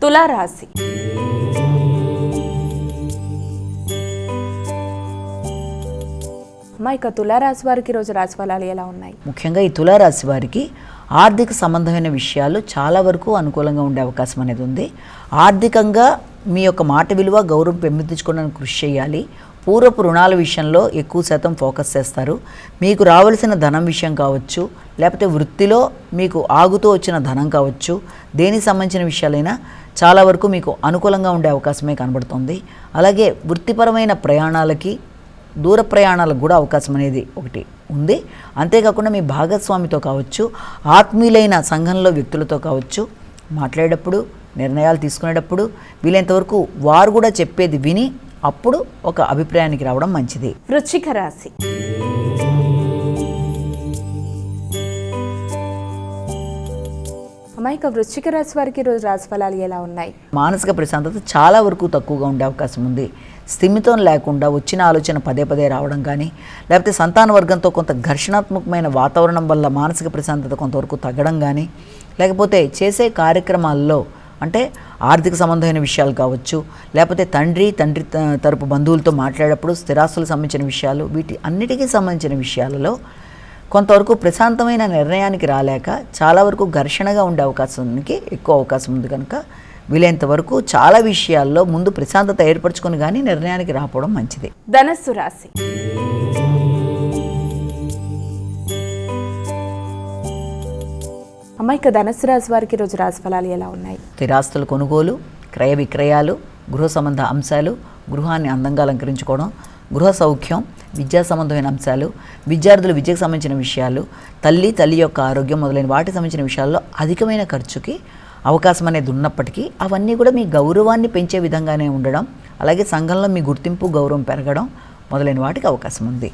తులారాశి. ఇక తులారాశి వారికి ఈరోజు రాశి ఫలాలు ఎలా ఉన్నాయి? ముఖ్యంగా ఈ తులారాశి వారికి ఆర్థిక సంబంధమైన విషయాలు చాలా వరకు అనుకూలంగా ఉండే అవకాశం అనేది ఉంది. ఆర్థికంగా మీ యొక్క మాట విలువ గౌరవం పెంపొందించుకోవడానికి కృషి చేయాలి. పూర్వపు రుణాల విషయంలో ఎక్కువ శాతం ఫోకస్ చేస్తారు. మీకు రావాల్సిన ధనం విషయం కావచ్చు, లేకపోతే వృత్తిలో మీకు ఆగుతూ వచ్చిన ధనం కావచ్చు, దేనికి సంబంధించిన విషయాలైనా చాలా వరకు మీకు అనుకూలంగా ఉండే అవకాశమే కనబడుతుంది. అలాగే వృత్తిపరమైన ప్రయాణాలకి, దూర ప్రయాణాలకు కూడా అవకాశం అనేది ఒకటి ఉంది. అంతేకాకుండా మీ భాగస్వామితో కావచ్చు, ఆత్మీయులైన సంఘంలో వ్యక్తులతో కావచ్చు, మాట్లాడేటప్పుడు, నిర్ణయాలు తీసుకునేటప్పుడు వీలైనంతవరకు వారు కూడా చెప్పేది విని అప్పుడు ఒక అభిప్రాయానికి రావడం మంచిది. వృశ్చిక రాశి. ఇక వృశ్చిక రాశి వారికి ఈరోజు రాశి ఫలాలు ఎలా ఉన్నాయి? మానసిక ప్రశాంతత చాలా వరకు తక్కువగా ఉండే అవకాశం ఉంది. స్థిమితం లేకుండా వచ్చిన ఆలోచన పదే పదే రావడం కానీ, లేకపోతే సంతాన వర్గంతో కొంత ఘర్షణాత్మకమైన వాతావరణం వల్ల మానసిక ప్రశాంతత కొంతవరకు తగ్గడం కానీ, లేకపోతే చేసే కార్యక్రమాల్లో అంటే ఆర్థిక సంబంధమైన విషయాలు కావచ్చు, లేకపోతే తండ్రి తరపు బంధువులతో మాట్లాడేటప్పుడు స్థిరాస్తులకు సంబంధించిన విషయాలు, వీటి అన్నిటికీ సంబంధించిన విషయాలలో కొంతవరకు ప్రశాంతమైన నిర్ణయానికి రాలేక చాలా వరకు ఘర్షణగా ఉండే అవకాశానికి ఎక్కువ అవకాశం ఉంది. కనుక వీలైనంత వరకు చాలా విషయాల్లో ముందు ప్రశాంతత ఏర్పరచుకొని కానీ నిర్ణయానికి రాకపోవడం మంచిది. ధనస్సు రాశి. ఇక ధనస్సు రాశి వారికి ఈరోజు రాశి ఫలాలు ఎలా ఉన్నాయి? స్థిరాస్తుల కొనుగోలు, క్రయ విక్రయాలు, గృహ సంబంధ అంశాలు, గృహాన్ని అందంగా అలంకరించుకోవడం, గృహ సౌఖ్యం, విద్యా సంబంధమైన అంశాలు, విద్యార్థుల విద్యకు సంబంధించిన విషయాలు, తల్లి యొక్క ఆరోగ్యం మొదలైన వాటికి సంబంధించిన విషయాల్లో అధికమైన ఖర్చుకి అవకాశం అనేది ఉన్నప్పటికీ అవన్నీ కూడా మీ గౌరవాన్ని పెంచే విధంగానే ఉండడం, అలాగే సంఘంలో మీ గుర్తింపు, గౌరవం పెరగడం మొదలైన వాటికి అవకాశం ఉంది.